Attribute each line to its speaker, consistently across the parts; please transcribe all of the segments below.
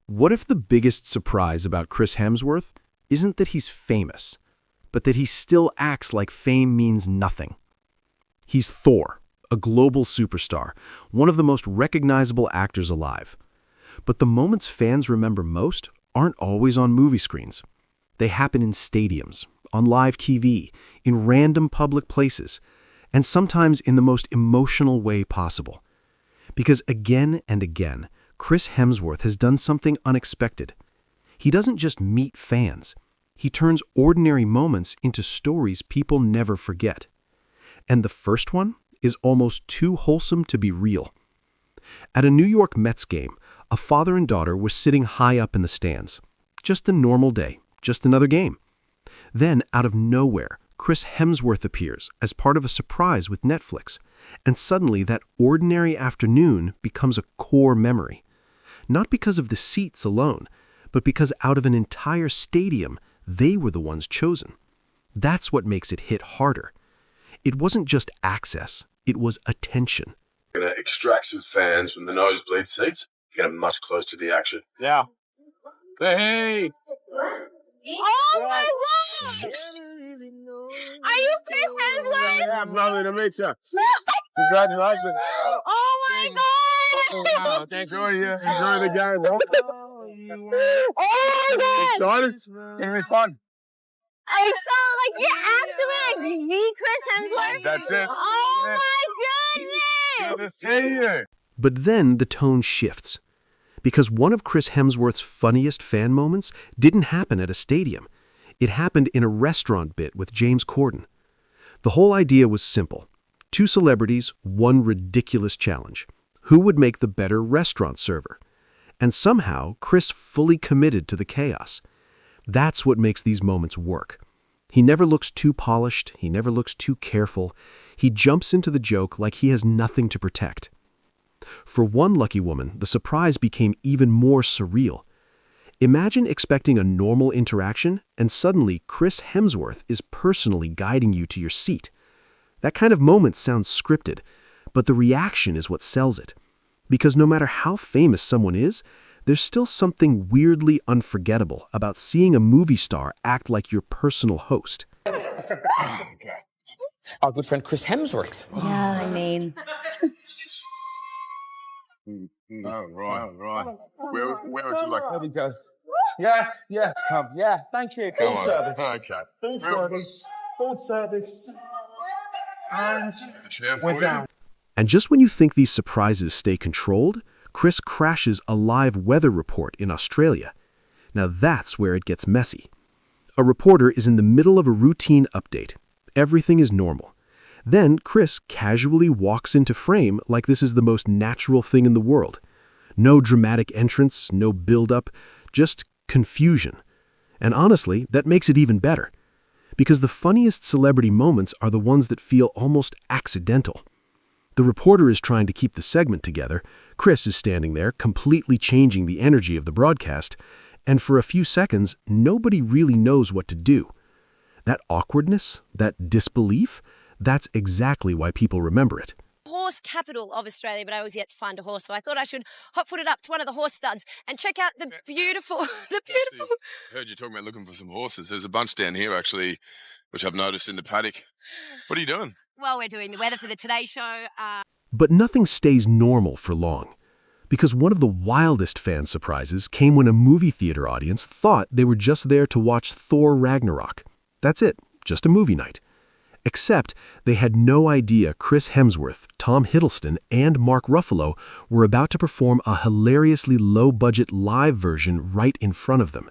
Speaker 1: What if the biggest surprise about Chris Hemsworth isn't that he's famous, but that he still acts like fame means nothing? He's Thor, a global superstar, one of the most recognizable actors alive. But the moments fans remember most aren't always on movie screens. They happen in stadiums, on live TV, in random public places, and sometimes in the most emotional way possible. Because again and again, Chris Hemsworth has done something unexpected. He doesn't just meet fans. He turns ordinary moments into stories people never forget. And the first one is almost too wholesome to be real. At a New York Mets game, a father and daughter were sitting high up in the stands. Just a normal day, just another game. Then, out of nowhere, Chris Hemsworth appears as part of a surprise with Netflix, and suddenly that ordinary afternoon becomes a core memory. Not because of the seats alone, but because out of an entire stadium, they were the ones chosen. That's what makes it hit harder. It wasn't just access, it was attention.
Speaker 2: Gonna extract some fans from the nosebleed seats, get them much closer to the action.
Speaker 3: Yeah. Hey!
Speaker 4: Oh my God! Are you Chris Hemsworth?
Speaker 3: Yeah, lovely to meet you. Congratulations.
Speaker 4: Oh my God!
Speaker 3: Thank you. Enjoy the game, bro.
Speaker 4: Oh my God!
Speaker 3: Excited? It'll be fun.
Speaker 4: I saw like you're actually like the Chris Hemsworth.
Speaker 3: That's it.
Speaker 4: Oh my
Speaker 3: Good
Speaker 4: goodness!
Speaker 3: to see you.
Speaker 1: But then the tone shifts. Because one of Chris Hemsworth's funniest fan moments didn't happen at a stadium. It happened in a restaurant bit with James Corden. The whole idea was simple. Two celebrities, one ridiculous challenge. Who would make the better restaurant server? And somehow, Chris fully committed to the chaos. That's what makes these moments work. He never looks too polished, he never looks too careful. He jumps into the joke like he has nothing to protect. For one lucky woman, the surprise became even more surreal. Imagine expecting a normal interaction, and suddenly Chris Hemsworth is personally guiding you to your seat. That kind of moment sounds scripted, but the reaction is what sells it. Because no matter how famous someone is, there's still something weirdly unforgettable about seeing a movie star act like your personal host.
Speaker 5: Our good friend Chris Hemsworth.
Speaker 4: Yeah, I mean.
Speaker 3: Oh, right. Where would you like?
Speaker 6: There we go. Yeah, it's come. Yeah, thank you. Full service.
Speaker 3: Okay.
Speaker 6: Full service. Full service. And
Speaker 3: Chair for
Speaker 6: we're
Speaker 3: you.
Speaker 6: down.
Speaker 1: And just when you think these surprises stay controlled, Chris crashes a live weather report in Australia. Now that's where it gets messy. A reporter is in the middle of a routine update. Everything is normal. Then Chris casually walks into frame like this is the most natural thing in the world. No dramatic entrance, no build-up, just confusion. And honestly, that makes it even better. Because the funniest celebrity moments are the ones that feel almost accidental. The reporter is trying to keep the segment together. Chris is standing there, completely changing the energy of the broadcast. And for a few seconds, nobody really knows what to do. That awkwardness, that disbelief, that's exactly why people remember it.
Speaker 7: Horse capital of Australia, but I was yet to find a horse, so I thought I should hot-foot it up to one of the horse studs and check out the beautiful.
Speaker 2: Heard you talking about looking for some horses. There's a bunch down here, actually, which I've noticed in the paddock. What are you doing?
Speaker 7: Well, we're doing the weather for the Today Show.
Speaker 1: But nothing stays normal for long. Because one of the wildest fan surprises came when a movie theater audience thought they were just there to watch Thor Ragnarok. That's it, just a movie night. Except they had no idea Chris Hemsworth, Tom Hiddleston, and Mark Ruffalo were about to perform a hilariously low-budget live version right in front of them.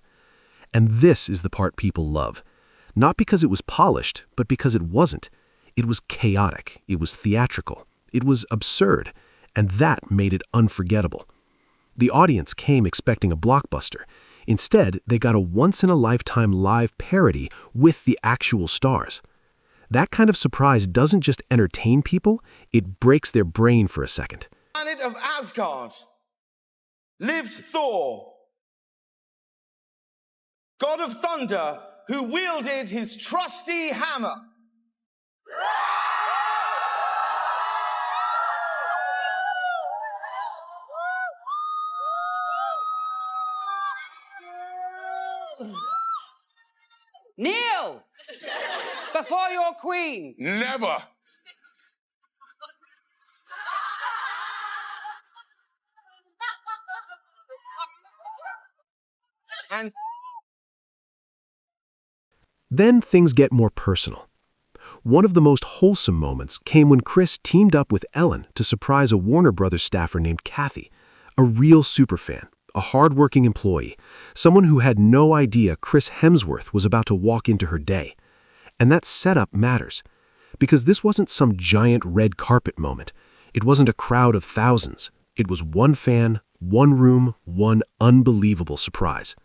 Speaker 1: And this is the part people love. Not because it was polished, but because it wasn't. It was chaotic, it was theatrical, it was absurd, and that made it unforgettable. The audience came expecting a blockbuster. Instead, they got a once-in-a-lifetime live parody with the actual stars. That kind of surprise doesn't just entertain people, it breaks their brain for a second.
Speaker 6: Planet of Asgard lived Thor, god of thunder, who wielded his trusty hammer.
Speaker 8: Kneel before your queen.
Speaker 3: Never.
Speaker 6: And
Speaker 1: Then things get more personal. One of the most wholesome moments came when Chris teamed up with Ellen to surprise a Warner Brothers staffer named Kathy, a real superfan, a hardworking employee, someone who had no idea Chris Hemsworth was about to walk into her day. And that setup matters, because this wasn't some giant red carpet moment. It wasn't a crowd of thousands. It was one fan, one room, one unbelievable surprise.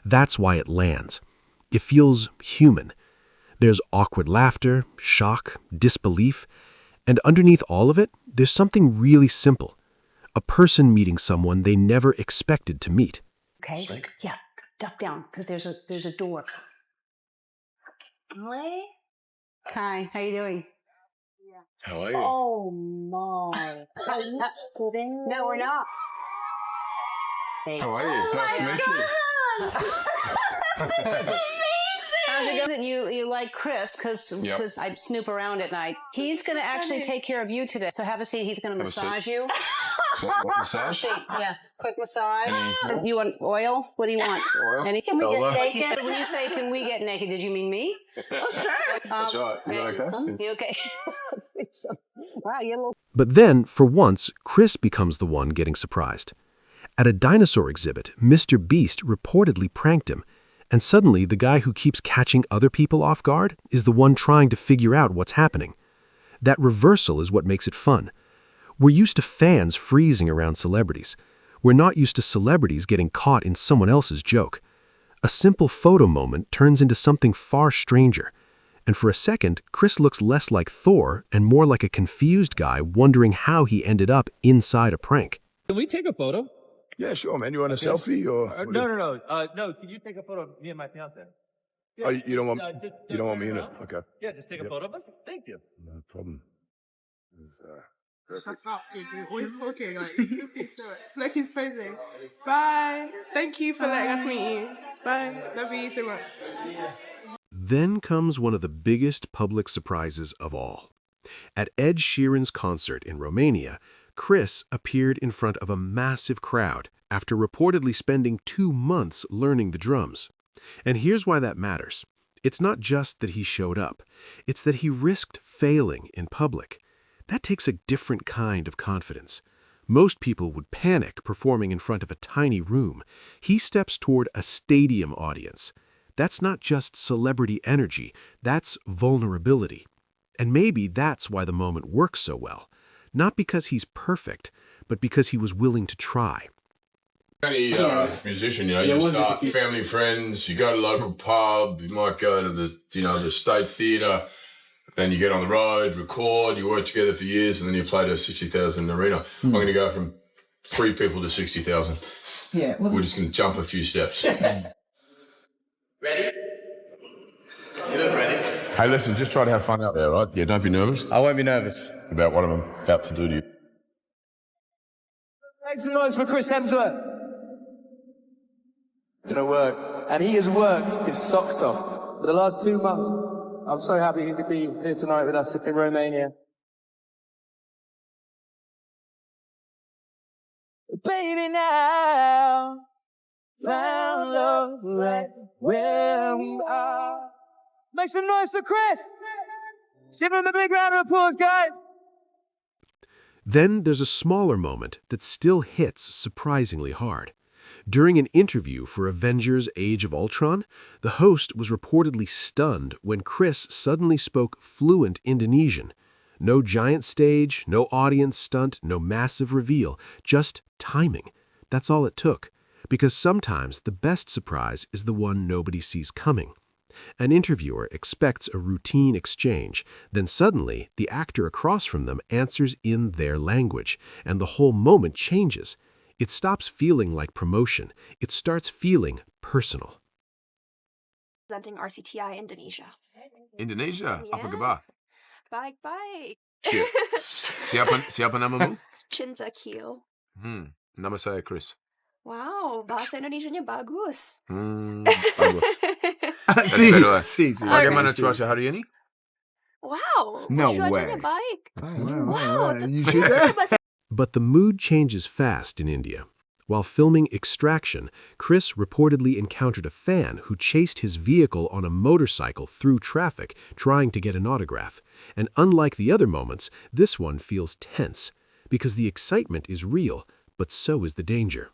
Speaker 1: That's why it lands. It feels human. There's awkward laughter, shock, disbelief, and underneath all of it, there's something really simple. A person meeting someone they never expected to meet.
Speaker 8: Okay. Yeah. Duck down, because there's a door.
Speaker 4: Really?
Speaker 8: Hi. How you doing?
Speaker 3: How are you?
Speaker 4: Oh my. Are you kidding?
Speaker 8: No, we're not. Hey.
Speaker 3: How are you? Nice to meet you.
Speaker 8: How's it going? You like Chris because I snoop around at night. He's going to actually take care of you today. So have a seat. He's going to massage you.
Speaker 3: What massage?
Speaker 8: Yeah, quick massage. You want oil? What do you want?
Speaker 3: Oil?
Speaker 4: Can we get naked?
Speaker 8: When you say "can we get naked," did you mean me?
Speaker 4: Oh, sure.
Speaker 3: That's right. You okay?
Speaker 8: You okay? Wow, you're a little.
Speaker 1: But then, for once, Chris becomes the one getting surprised. At a dinosaur exhibit, MrBeast reportedly pranked him, and suddenly the guy who keeps catching other people off guard is the one trying to figure out what's happening. That reversal is what makes it fun. We're used to fans freezing around celebrities. We're not used to celebrities getting caught in someone else's joke. A simple photo moment turns into something far stranger. And for a second, Chris looks less like Thor and more like a confused guy wondering how he ended up inside a prank.
Speaker 9: Can we take a photo?
Speaker 3: Yeah, sure, man. You want a selfie or?
Speaker 9: No. No, can you take a photo of me and my fiance?
Speaker 3: Oh, you don't want you don't want me in it? Okay.
Speaker 9: Yeah, just take a photo of us. Thank you.
Speaker 3: No problem.
Speaker 10: Shut up, dude. You're always talking. Look, he's posing. Bye. Thank you for letting us meet you. Bye. Love you so much.
Speaker 1: Then comes one of the biggest public surprises of all. At Ed Sheeran's concert in Romania, Chris appeared in front of a massive crowd after reportedly spending 2 months learning the drums. And here's why that matters. It's not just that he showed up. It's that he risked failing in public. That takes a different kind of confidence. Most people would panic performing in front of a tiny room. He steps toward a stadium audience. That's not just celebrity energy, that's vulnerability. And maybe that's why the moment works so well. Not because he's perfect, but because he was willing to try.
Speaker 2: Any musician, you start family, friends, you go to local pub, you might go to the state theatre, then you get on the road, record, you work together for years, and then you play to a 60,000 arena. I'm going to go from 3 people to 60,000.
Speaker 8: Yeah.
Speaker 2: We're just going to jump a few steps.
Speaker 6: Ready? You look ready.
Speaker 2: Hey, listen, just try to have fun out there, right? Yeah, don't be nervous
Speaker 6: I won't be nervous.
Speaker 2: about what I'm about to do to you.
Speaker 6: Make some noise for Chris Hemsworth. Gonna work, and he has worked his socks off for the last 2 months. I'm so happy he could be here tonight with us in Romania. Baby, now found love right where we are. Make some noise for Chris. Give him a big round of applause, guys.
Speaker 1: Then there's a smaller moment that still hits surprisingly hard. During an interview for Avengers Age of Ultron, the host was reportedly stunned when Chris suddenly spoke fluent Indonesian. No giant stage, no audience stunt, no massive reveal, just timing. That's all it took. Because sometimes the best surprise is the one nobody sees coming. An interviewer expects a routine exchange, then suddenly the actor across from them answers in their language, and the whole moment changes. It stops feeling like promotion. It starts feeling personal.
Speaker 11: Presenting RCTI Indonesia.
Speaker 2: Indonesia?
Speaker 11: Yeah.
Speaker 2: Apa khabar?
Speaker 11: Baik-baik.
Speaker 2: Siapa namamu?
Speaker 11: Cinta Kio.
Speaker 2: Nama saya Chris.
Speaker 11: Wow, bahasa Indonesianya bagus.
Speaker 3: Bagus.
Speaker 2: Bagaimana cuaca hari ini?
Speaker 11: Wow,
Speaker 3: No
Speaker 11: cuacanya
Speaker 3: way.
Speaker 11: baik.
Speaker 3: Wow. You
Speaker 11: Ternyata
Speaker 3: should
Speaker 11: bahasa
Speaker 1: But the mood changes fast in India. While filming Extraction, Chris reportedly encountered a fan who chased his vehicle on a motorcycle through traffic, trying to get an autograph. And unlike the other moments, this one feels tense, because the excitement is real, but so is the danger.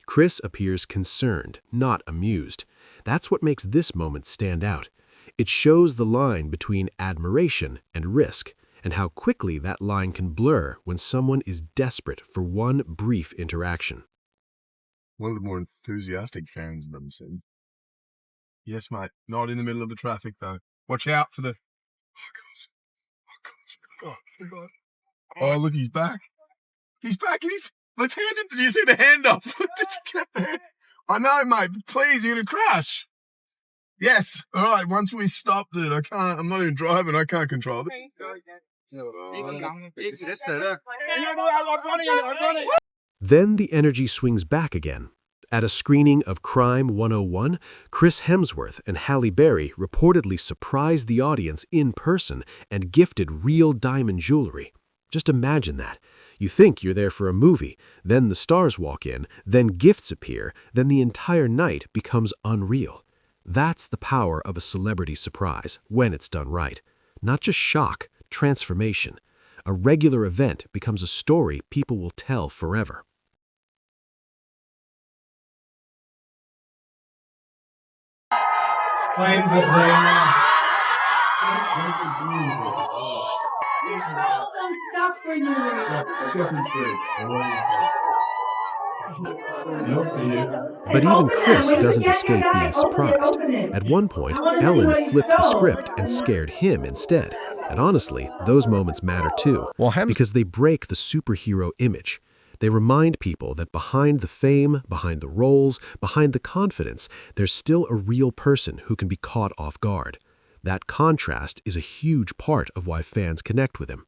Speaker 1: Chris appears concerned, not amused. That's what makes this moment stand out. It shows the line between admiration and risk, and how quickly that line can blur when someone is desperate for one brief interaction.
Speaker 3: One of the more enthusiastic fans I've ever seen. Yes, mate. Not in the middle of the traffic, though. Watch out for the... Oh, God. Oh, look, he's back. He's back, and he's left-handed. Did you see the handoff? Did you get that? I know, mate. Please, you're going to crash. Yes. All right, once we stop, dude, I'm not even driving. I can't control it.
Speaker 1: Then the energy swings back again. At a screening of Crime 101, Chris Hemsworth and Halle Berry reportedly surprised the audience in person and gifted real diamond jewelry. Just imagine that. You think you're there for a movie, then the stars walk in, then gifts appear, then the entire night becomes unreal. That's the power of a celebrity surprise, when it's done right. Not just shock, transformation. A regular event becomes a story people will tell forever. But even Chris doesn't escape being surprised. At one point, Ellen flipped the script and scared him instead. And honestly, those moments matter too, because they break the superhero image. They remind people that behind the fame, behind the roles, behind the confidence, there's still a real person who can be caught off guard. That contrast is a huge part of why fans connect with him.